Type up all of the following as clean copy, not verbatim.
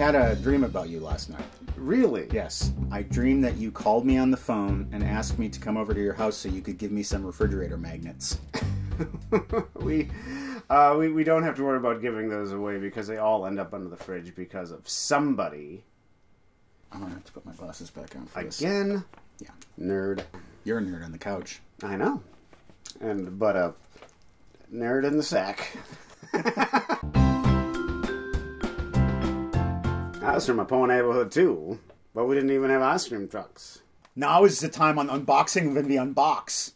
had a dream about you last night. Really? Yes. I dreamed that you called me on the phone and asked me to come over to your house so you could give me some refrigerator magnets. We don't have to worry about giving those away because they all end up under the fridge because of somebody. I'm going to have to put my glasses back on for this. Again? Yeah. Nerd. You're a nerd on the couch. I know. But a nerd in the sack. I was from a poor neighborhood too, but we didn't even have ice cream trucks. Now is the time on unboxing when we unbox.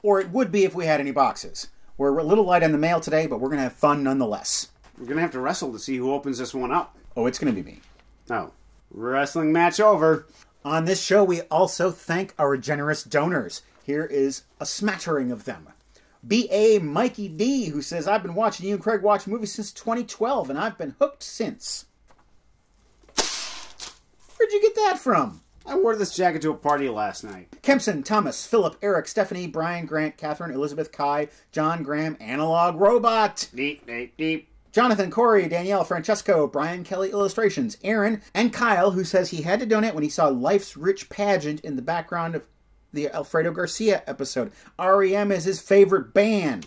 Or it would be if we had any boxes. We're a little light on the mail today, but we're going to have fun nonetheless. We're going to have to wrestle to see who opens this one up. Oh, it's going to be me. Oh. Wrestling match over. On this show, we also thank our generous donors. Here is a smattering of them. B.A. Mikey D, who says, I've been watching you and Craig watch movies since 2012, and I've been hooked since. Where'd you get that from? I wore this jacket to a party last night. Kempson, Thomas, Philip, Eric, Stephanie, Brian, Grant, Catherine, Elizabeth, Kai, John, Graham, Analog Robot. Deep, deep, deep. Jonathan, Corey, Danielle, Francesco, Brian Kelly Illustrations, Aaron, and Kyle, who says he had to donate when he saw Life's Rich Pageant in the background of the Alfredo Garcia episode. R.E.M. is his favorite band.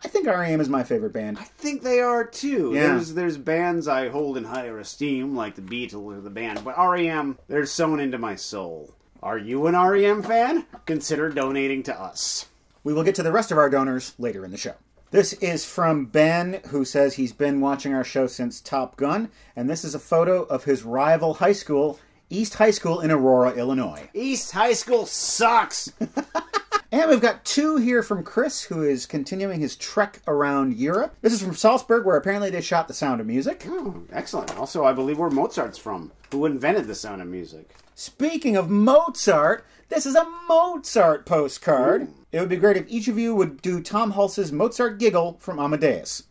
I think R.E.M. is my favorite band. I think they are too. Yeah. There's bands I hold in higher esteem, like the Beatles or the band, but R.E.M., they're sewn into my soul. Are you an R.E.M. fan? Consider donating to us. We will get to the rest of our donors later in the show. This is from Ben, who says he's been watching our show since Top Gun, and this is a photo of his rival high school, East High School in Aurora, Illinois. East High School sucks! And we've got two here from Chris, who is continuing his trek around Europe. This is from Salzburg, where apparently they shot The Sound of Music. Oh, excellent. Also, I believe where Mozart's from, who invented The Sound of Music. Speaking of Mozart, this is a Mozart postcard. Ooh. It would be great if each of you would do Tom Hulce's Mozart giggle from Amadeus.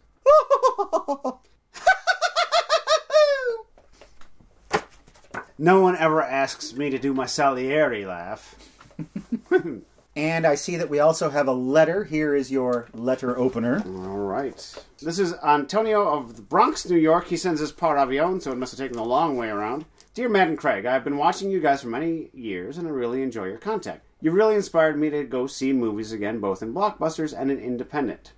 No one ever asks me to do my Salieri laugh. And I see that we also have a letter. Here is your letter opener. All right. This is Antonio of the Bronx, New York. He sends us par avion, so it must have taken the long way around. Dear Matt and Craig, I've been watching you guys for many years, and I really enjoy your content. You really inspired me to go see movies again, both in blockbusters and in independent.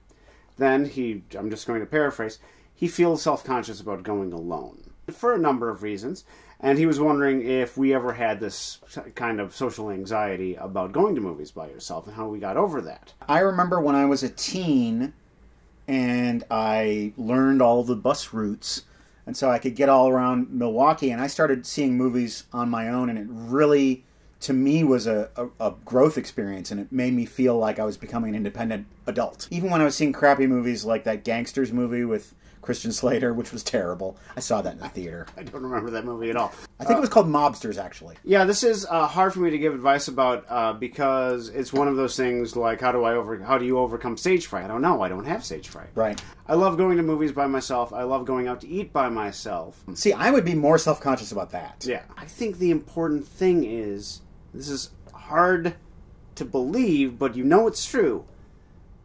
Then I'm just going to paraphrase, he feels self-conscious about going alone. For a number of reasons. And he was wondering if we ever had this kind of social anxiety about going to movies by yourself and how we got over that. I remember when I was a teen and I learned all the bus routes, and so I could get all around Milwaukee, and I started seeing movies on my own, and it really, to me, was a growth experience, and it made me feel like I was becoming an independent adult. Even when I was seeing crappy movies like that Gangsters movie with Christian Slater, which was terrible. I saw that in the theater. I don't remember that movie at all. I think it was called Mobsters, actually. Yeah, this is hard for me to give advice about because it's one of those things like, how do you overcome stage fright? I don't know. I don't have stage fright. Right. I love going to movies by myself. I love going out to eat by myself. See, I would be more self-conscious about that. Yeah. I think the important thing is, this is hard to believe, but you know it's true.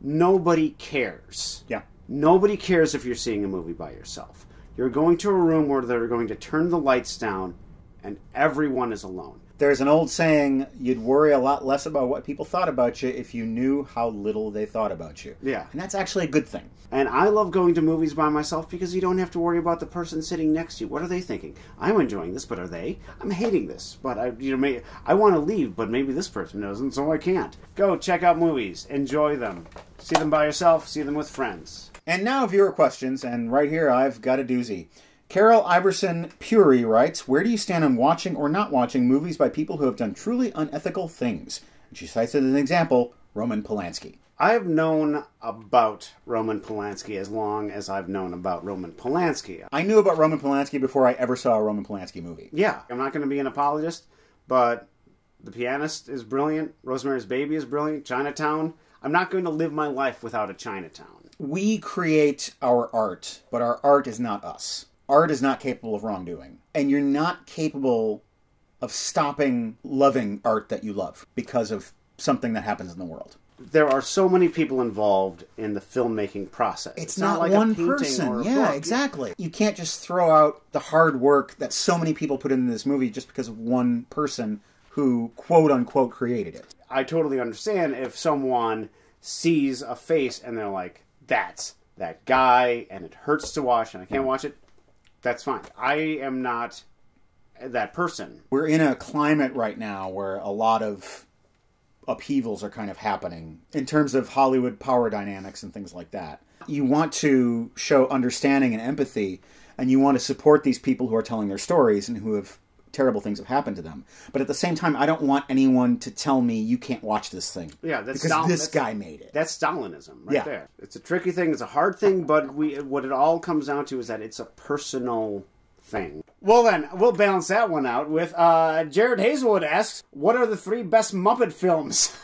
Nobody cares. Yeah. Nobody cares if you're seeing a movie by yourself. You're going to a room where they're going to turn the lights down and everyone is alone. There's an old saying, you'd worry a lot less about what people thought about you if you knew how little they thought about you. Yeah. And that's actually a good thing. And I love going to movies by myself because you don't have to worry about the person sitting next to you. What are they thinking? I'm enjoying this, but are they? I'm hating this, but I want to leave, but maybe this person doesn't, so I can't. Go check out movies. Enjoy them. See them by yourself. See them with friends. And now viewer questions, and right here I've got a doozy. Carol Iverson Puri writes, where do you stand on watching or not watching movies by people who have done truly unethical things? And she cites it as an example, Roman Polanski. I have known about Roman Polanski as long as I've known about Roman Polanski. I knew about Roman Polanski before I ever saw a Roman Polanski movie. Yeah, I'm not going to be an apologist, but The Pianist is brilliant, Rosemary's Baby is brilliant, Chinatown. I'm not going to live my life without a Chinatown. We create our art, but our art is not us. Art is not capable of wrongdoing. And you're not capable of stopping loving art that you love because of something that happens in the world. there are so many people involved in the filmmaking process. It's not like one one person. Or a yeah, book. Exactly. You can't just throw out the hard work that so many people put into this movie just because of one person who, quote-unquote, created it. I totally understand if someone sees a face and they're like, that's that guy, and it hurts to watch, and I can't watch it. That's fine. I am not that person. We're in a climate right now where a lot of upheavals are kind of happening in terms of Hollywood power dynamics and things like that. You want to show understanding and empathy, and you want to support these people who are telling their stories and who have terrible things have happened to them. But at the same time, I don't want anyone to tell me you can't watch this thing. Yeah, that's because this guy made it. That's Stalinism right there. It's a tricky thing. It's a hard thing, but what it all comes down to is that it's a personal thing. Well then, we'll balance that one out with Jared Hazelwood asks, what are the 3 best Muppet films?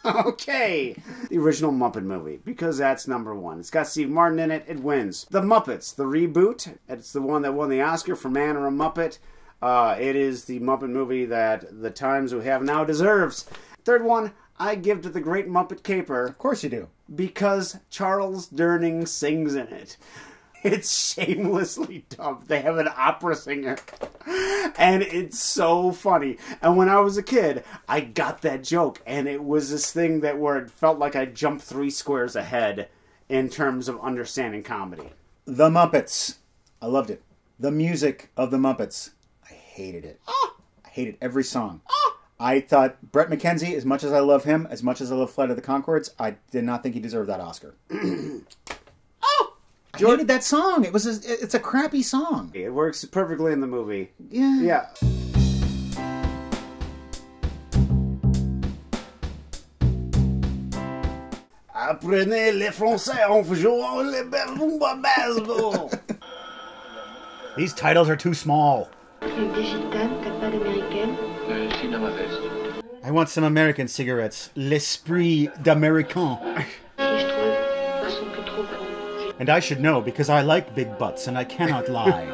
Okay. The original Muppet movie, because that's number 1. It's got Steve Martin in it. It wins. The Muppets, the reboot. It's the one that won the Oscar for Man or a Muppet. It is the Muppet movie that the times we have now deserves. Third one, I give to The Great Muppet Caper. Of course you do. Because Charles Durning sings in it. It's shamelessly dumb. They have an opera singer. And it's so funny. And when I was a kid, I got that joke. And it was this thing that where it felt like I jumped 3 squares ahead in terms of understanding comedy. The Muppets. I loved it. The music of The Muppets. I hated it. I hated every song. I thought Brett McKenzie, as much as I love him, as much as I love Flight of the Conchords, I did not think he deserved that Oscar. I hated that song. It's a crappy song. It works perfectly in the movie. Yeah. Yeah. Apprenez les français en jouant les baseball. These titles are too small. I want some American cigarettes. L'esprit d'Américain. And I should know because I like big butts and I cannot lie.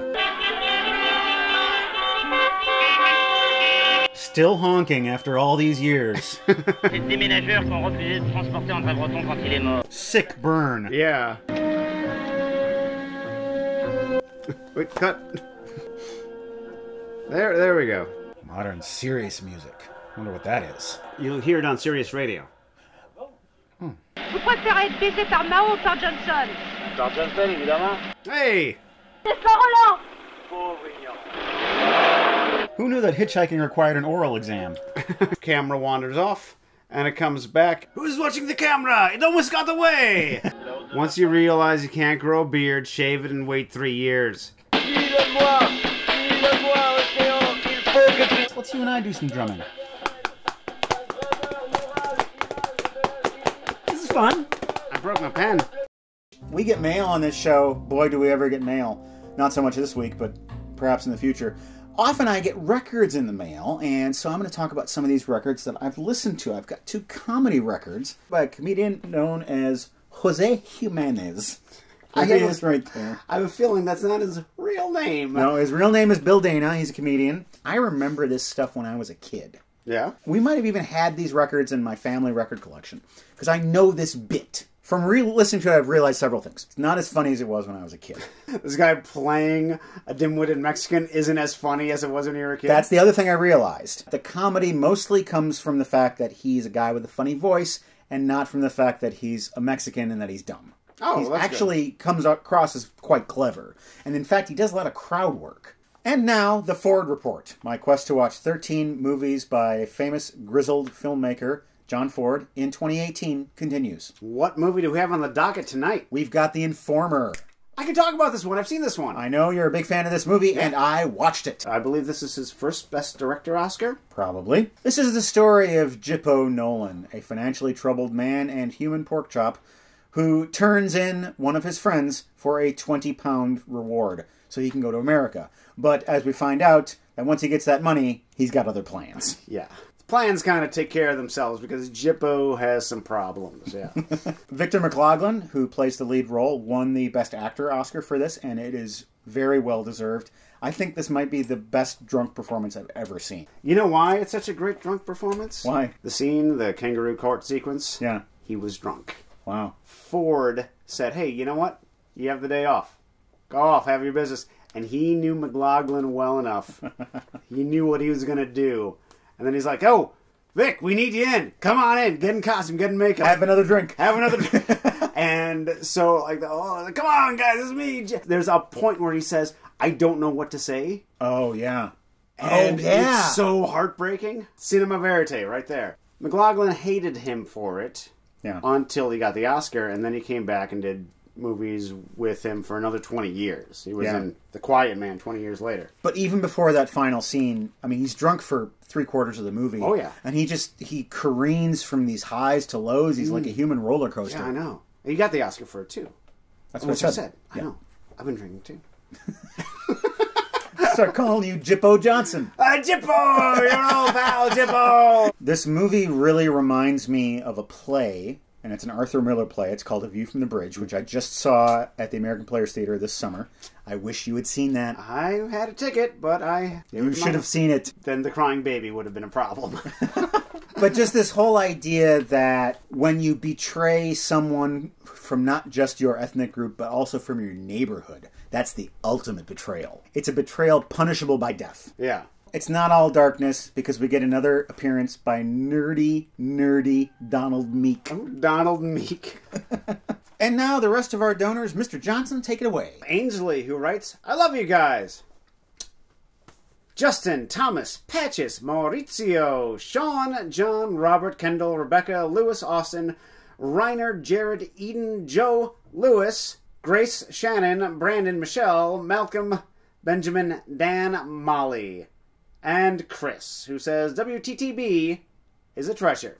Still honking after all these years. Sick burn. Yeah. Wait, cut. There we go. Modern serious music. Wonder what that is. You'll hear it on Sirius Radio. Vous préférez être baisé par Mao ou par Johnson? Par Johnson, évidemment. Hey! C'est pas Roland! Pauvre ignorant. Who knew that hitchhiking required an oral exam? Camera wanders off, and it comes back. Who's watching the camera? It almost got away! Once you realize you can't grow a beard, shave it and wait 3 years. Let's you and I do some drumming. This is fun. I broke my pen. We get mail on this show. Boy, do we ever get mail. Not so much this week, but perhaps in the future. Often I get records in the mail, and so I'm going to talk about some of these records that I've listened to. I've got 2 comedy records by a comedian known as Jose Jimenez. There he is right there. I have a feeling that's not his real name. No, his real name is Bill Dana. He's a comedian. I remember this stuff when I was a kid. Yeah? We might have even had these records in my family record collection, because I know this bit. From listening to it, I've realized several things. It's not as funny as it was when I was a kid. This guy playing a dim-witted Mexican isn't as funny as it was when you were a kid? That's the other thing I realized. The comedy mostly comes from the fact that he's a guy with a funny voice, and not from the fact that he's a Mexican and that he's dumb. Oh, he that's actually comes across as quite clever. And in fact, he does a lot of crowd work. And now, the Ford Report. My quest to watch 13 movies by famous grizzled filmmaker John Ford in 2018 continues. What movie do we have on the docket tonight? We've got The Informer. I can talk about this one. I've seen this one. I know you're a big fan of this movie, and I watched it. I believe this is his first Best Director Oscar. Probably. This is the story of Jippo Nolan, a financially troubled man and human pork chop who turns in one of his friends for a 20-pound reward so he can go to America. But as we find out, that once he gets that money, he's got other plans. Yeah. Plans kind of take care of themselves because Jippo has some problems, yeah. Victor McLaglen, who plays the lead role, won the Best Actor Oscar for this, and it is very well deserved. I think this might be the best drunk performance I've ever seen. You know why it's such a great drunk performance? Why? The scene, the kangaroo court sequence. Yeah. he was drunk. Wow. Ford said, hey, you know what? You have the day off. Go off, have your business. And he knew McLaughlin well enough. He knew what he was going to do. And then he's like, oh, Vic, we need you in. Come on in. Get in costume. Get in makeup. Have another drink. Have another drink. And so, like, oh, come on, guys. This is me. There's a point where he says, I don't know what to say. Oh, yeah. And it's so heartbreaking. Cinema verite right there. McLaughlin hated him for it until he got the Oscar. And then he came back and did movies with him for another 20 years. He was in The Quiet Man 20 years later. But even before that final scene, I mean, he's drunk for 3/4 of the movie. Oh, yeah. And he careens from these highs to lows. He's like a human roller coaster. Yeah, I know. And he got the Oscar for it, too. That's what I said. I know. I've been drinking, too. Start calling you Jippo Johnson. Jippo! Your old pal, Jippo! This movie really reminds me of a play, and it's an Arthur Miller play. It's called A View from the Bridge, which I just saw at the American Players Theater this summer. I wish you had seen that. I had a ticket, but You should have seen it. Then the crying baby would have been a problem. But just this whole idea that when you betray someone from not just your ethnic group, but also from your neighborhood, that's the ultimate betrayal. It's a betrayal punishable by death. Yeah. It's not all darkness, because we get another appearance by nerdy Donald Meek. Donald Meek. And now the rest of our donors. Mr. Johnson, take it away. Ainsley, who writes, I love you guys. Justin, Thomas, Patches, Maurizio, Sean, John, Robert, Kendall, Rebecca, Lewis, Austin, Reiner, Jared, Eden, Joe, Lewis, Grace, Shannon, Brandon, Michelle, Malcolm, Benjamin, Dan, Molly, and Chris, who says WTTB is a treasure.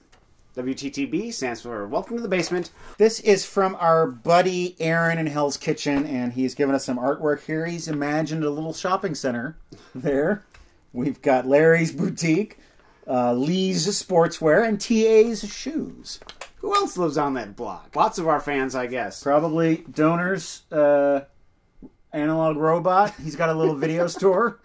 WTTB stands for Welcome to the Basement. This is from our buddy Aaron in Hell's Kitchen, and he's given us some artwork here. He's imagined a little shopping center there. We've got Larry's Boutique, Lee's Sportswear, and TA's Shoes. Who else lives on that block? Lots of our fans, I guess. Probably donors, Analog Robot. He's got a little video store.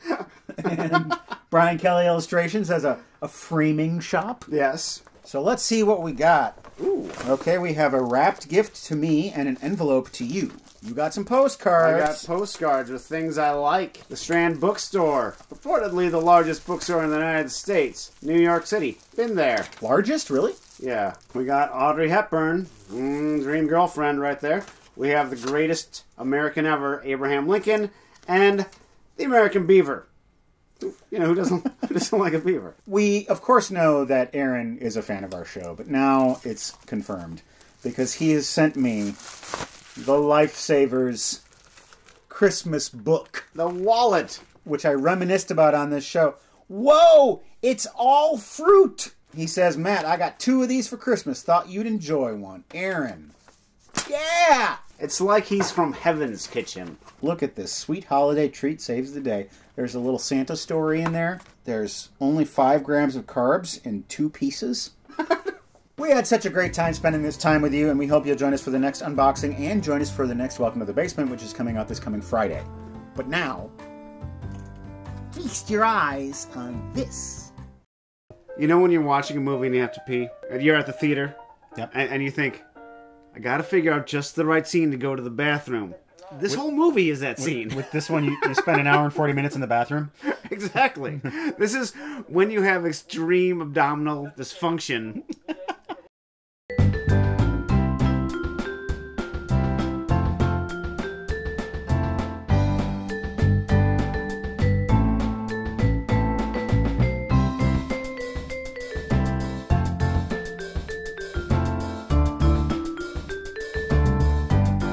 And Brian Kelly Illustrations has a framing shop. Yes. So let's see what we got. Ooh. Okay, we have a wrapped gift to me and an envelope to you. You got some postcards. I got postcards with things I like. The Strand Bookstore. Purportedly the largest bookstore in the United States. New York City. Been there. Largest, really? Yeah. We got Audrey Hepburn. Dream girlfriend right there. We have the greatest American ever, Abraham Lincoln. And the American Beaver. You know, who doesn't like a beaver? We, of course, know that Aaron is a fan of our show, but now it's confirmed. Because he has sent me the Lifesavers Christmas book. The wallet. Which I reminisced about on this show. Whoa! It's all fruit! He says, Matt, I got 2 of these for Christmas. Thought you'd enjoy one. Aaron. Yeah! It's like he's from Heaven's Kitchen. Look at this. Sweet holiday treat saves the day. There's a little Santa story in there. There's only 5 grams of carbs in 2 pieces. We had such a great time spending this time with you, and we hope you'll join us for the next unboxing and join us for the next Welcome to the Basement, which is coming out this coming Friday. But now, feast your eyes on this. You know when you're watching a movie and you have to pee? You're at the theater, Yep. and you think, I gotta figure out just the right scene to go to the bathroom. This whole movie is that scene. With this one, you spend an hour and 40 minutes in the bathroom? Exactly. This is when you have extreme abdominal dysfunction